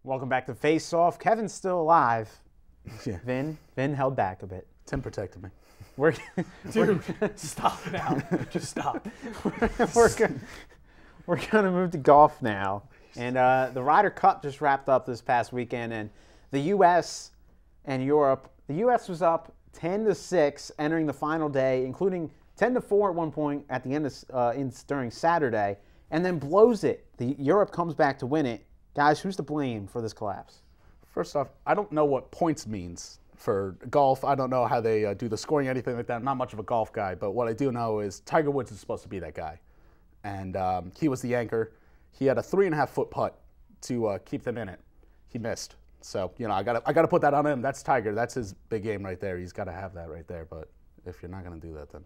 Welcome back to Face Off. Kevin's still alive. Yeah. Vin held back a bit. Tim protected me. Dude, stop now. Just stop. We're gonna move to golf now. And the Ryder Cup just wrapped up this past weekend, and the U.S. and Europe. The U.S. was up 10-6 entering the final day, including 10-4 at one point at the end of during Saturday, and then blows it. Europe comes back to win it. Guys, who's to blame for this collapse? First off, I don't know what points means for golf. I don't know how they do the scoring, anything like that. I'm not much of a golf guy, but what I do know is Tiger Woods is supposed to be that guy. And he was the anchor. He had a 3.5-foot putt to keep them in it. He missed. So, you know, I gotta put that on him. That's Tiger. That's his big game right there. He's got to have that right there. But if you're not going to do that, then.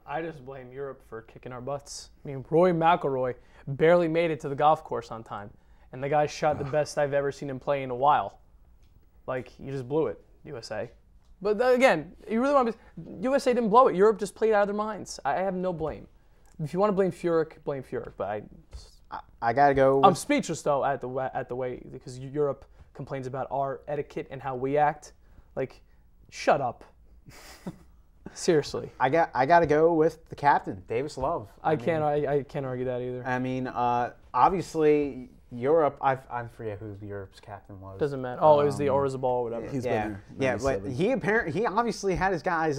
I just blame Europe for kicking our butts. I mean, Rory McIlroy barely made it to the golf course on time. And the guy shot the best I've ever seen him play in a while. Like, you just blew it, USA. But again, you really want to. USA didn't blow it. Europe just played out of their minds. I have no blame. If you want to blame Furyk, blame Furyk. But I gotta go. I'm speechless though at the way because Europe complains about our etiquette and how we act. Like, shut up. Seriously. I got to go with the captain, Davis Love. I can't argue that either. I mean, obviously Europe. I forget who Europe's captain was. Doesn't matter. Oh, it was the Orzabal or whatever. He's been yeah, but he obviously had his guys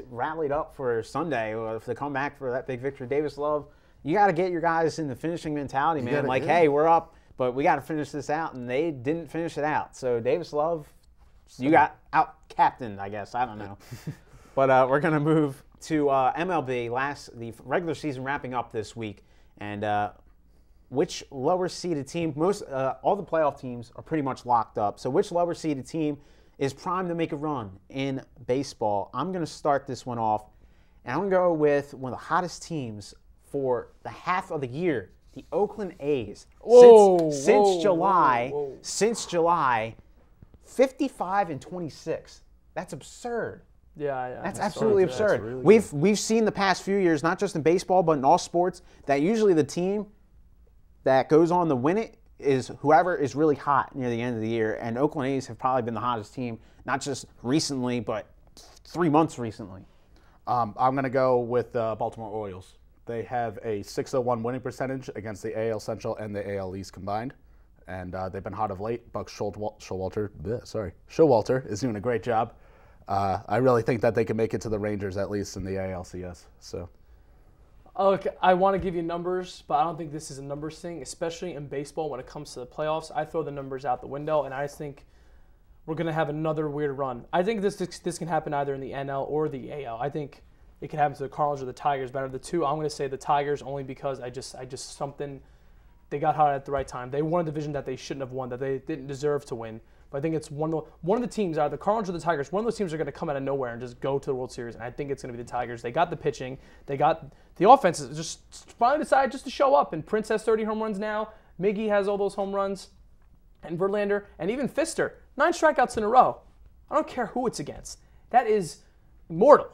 rallied up for Sunday to come back for that big victory. Davis Love, you got to get your guys in the finishing mentality, man. Hey, we're up, but we got to finish this out, and they didn't finish it out. So Davis Love, you got out captained, I guess. I don't know. But we're going to move to MLB. The regular season wrapping up this week. And which lower-seeded team, all the playoff teams are pretty much locked up. So which lower-seeded team is primed to make a run in baseball? I'm going to start this one off. And I'm going to go with one of the hottest teams for the half of the year, the Oakland A's. Since July, 55-26. That's absurd. Yeah, that's absolutely absurd. Really we've seen the past few years, not just in baseball but in all sports, that usually the team that goes on to win it is whoever is really hot near the end of the year. And Oakland A's have probably been the hottest team, not just recently, but 3 months recently. I'm going to go with the Baltimore Orioles. They have a .601 winning percentage against the AL Central and the AL East combined. And they've been hot of late. Buck Showalter is doing a great job. I really think that they can make it to the Rangers, at least in the ALCS. So, okay, I want to give you numbers, but I don't think this is a numbers thing, especially in baseball when it comes to the playoffs. I throw the numbers out the window, and I just think we're going to have another weird run. I think this can happen either in the NL or the AL. I think it could happen to the Cardinals or the Tigers. But out of the two, I'm going to say the Tigers only because I just something they got hot at the right time. They won a division that they shouldn't have won, that they didn't deserve to win. But I think it's one of the teams, either the Cardinals or the Tigers, one of those teams are going to come out of nowhere and just go to the World Series. And I think it's going to be the Tigers. They got the pitching. They got the offense. Just finally decided just to show up. And Prince has 30 home runs now. Miggy has all those home runs. And Verlander. And even Fister. 9 strikeouts in a row. I don't care who it's against. That is immortal.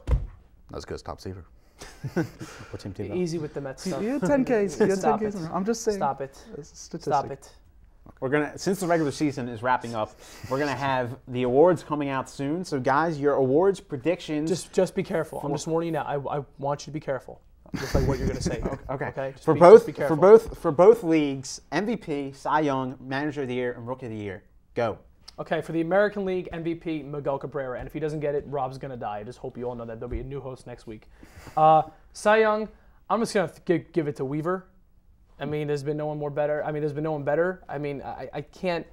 That's good. Top saver. What's him team? Easy with the Mets stuff. You had 10 Ks. You had 10 Ks. I'm just saying. Stop it. Stop it. Since the regular season is wrapping up, we're gonna have the awards coming out soon. So, guys, your awards predictions. Just be careful. I'm just warning you now. I want you to be careful. Just like what you're gonna say. Okay. For both leagues, MVP, Cy Young, Manager of the Year, and Rookie of the Year. Go. Okay, for the American League MVP, Miguel Cabrera, and if he doesn't get it, Rob's gonna die. I just hope you all know that there'll be a new host next week. Cy Young, I'm just gonna give it to Weaver. I mean, there's been no one better. I mean, I can't.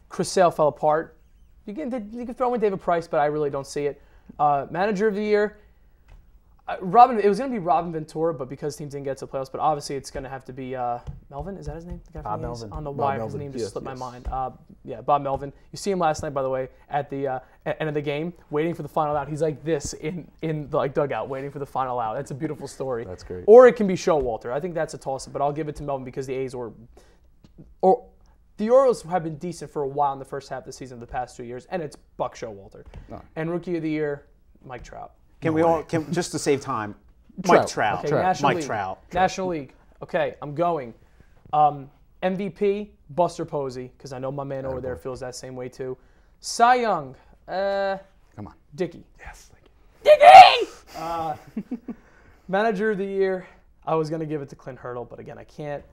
Chris Sale fell apart. You can throw in David Price, but I really don't see it. Manager of the Year, Robin. It was going to be Robin Ventura, but because teams didn't get to the playoffs, but obviously it's going to have to be Melvin. Is that his name? The guy Bob from the Melvin. I don't know why his name just slipped my mind. Yeah, Bob Melvin. You see him last night, by the way, at the end of the game, waiting for the final out. He's like this in the dugout, waiting for the final out. That's a beautiful story. That's great. Or it can be Showalter. I think that's a toss-up, but I'll give it to Melvin because the A's the Orioles have been decent for a while in the first half of the season of the past 2 years, and it's Buck Showalter. No. And Rookie of the Year, Mike Trout. Just to save time, Mike Trout. Okay, National League. Okay, I'm going. MVP, Buster Posey, because I know my man over there feels that same way too. Cy Young, Come on. Dickey. Yes. Thank you. Dickey! Manager of the year, I was going to give it to Clint Hurdle, but again, I can't.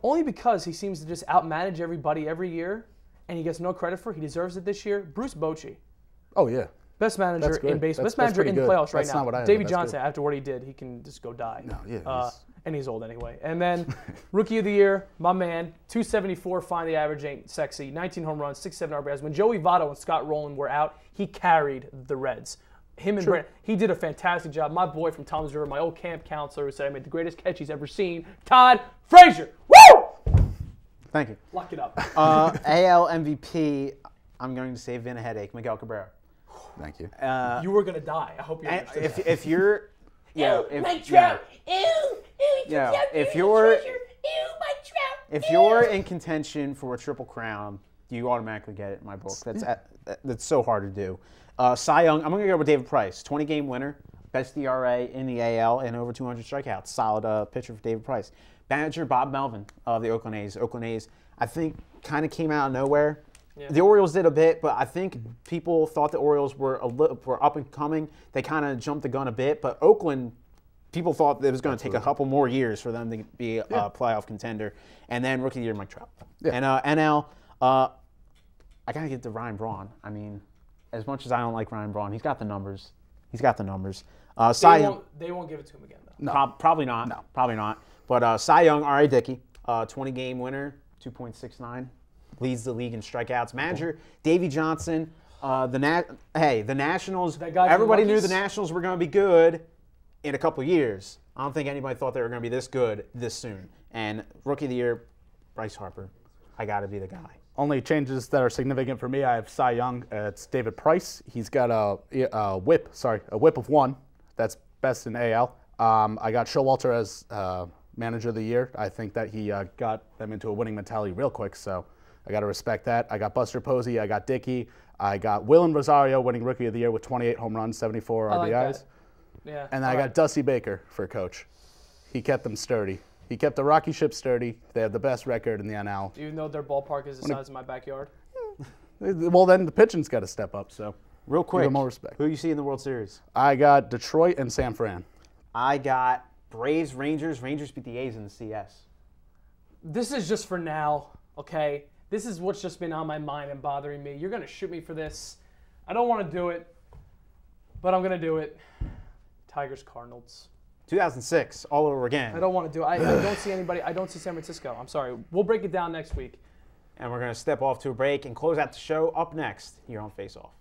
Only because he seems to just outmanage everybody every year, and he gets no credit for it. He deserves it this year. Bruce Bochy. Oh, yeah. Best manager in baseball. Best manager in the playoffs right now. Davey Johnson, after what he did, he can just go die. No, yeah. And he's old anyway. And then Rookie of the Year, my man, 274, fine, the average ain't sexy, 19 home runs, 67 RBIs. When Joey Votto and Scott Rowland were out, he carried the Reds. Him and Brent, he did a fantastic job. My boy from Toms River, my old camp counselor, who said I made the greatest catch he's ever seen, Todd Frazier. Woo! Thank you. Lock it up. AL MVP, I'm going to say Vin a headache, Miguel Cabrera. Thank you. You were going to die. I hope you understood that. If you're... Yeah, my trout. If you're in contention for a triple crown, you automatically get it in my book. That's so hard to do. Cy Young, I'm going to go with David Price. 20-game winner, best ERA in the AL, and over 200 strikeouts. Solid pitcher for David Price. Manager Bob Melvin of the Oakland A's. Oakland A's, I think, kind of came out of nowhere. Yeah. The Orioles did a bit, but I think people thought the Orioles were up and coming. They kind of jumped the gun a bit, but Oakland, people thought it was going to take a couple more years for them to be a playoff contender. And then Rookie of the Year, Mike Trout. Yeah. And NL, I got to get to Ryan Braun. I mean, as much as I don't like Ryan Braun, he's got the numbers. They won't give it to him again, though. No. Probably not. No. Probably not. But Cy Young, R.A. Dickey, 20-game winner, 2.69. Leads the league in strikeouts. Manager Davey Johnson. The Nationals. Everybody knew the Nationals were going to be good in a couple years. I don't think anybody thought they were going to be this good this soon. And Rookie of the Year, Bryce Harper. I got to be the guy. Only changes that are significant for me. I have Cy Young. It's David Price. He's got a whip of 1. That's best in AL. I got Showalter as Manager of the Year. I think that he got them into a winning mentality real quick. So I got to respect that. I got Buster Posey. I got Dickey. I got Willen Rosario winning Rookie of the Year with 28 home runs, 74 RBIs. Like yeah. And then I got Dusty Baker for coach. He kept them sturdy. He kept the Rocky Ship sturdy. They have the best record in the NL. Even though their ballpark is the size of my backyard? Well, then the pitching's got to step up. So real quick, give them more respect. Who you see in the World Series? I got Detroit and San Fran. I got Braves, Rangers. Rangers beat the A's in the CS. This is just for now, okay? This is what's just been on my mind and bothering me. You're going to shoot me for this. I don't want to do it, but I'm going to do it. Tigers, Cardinals. 2006, all over again. I don't want to do it. I don't see anybody. I don't see San Francisco. I'm sorry. We'll break it down next week. And we're going to step off to a break and close out the show up next here on Face Off.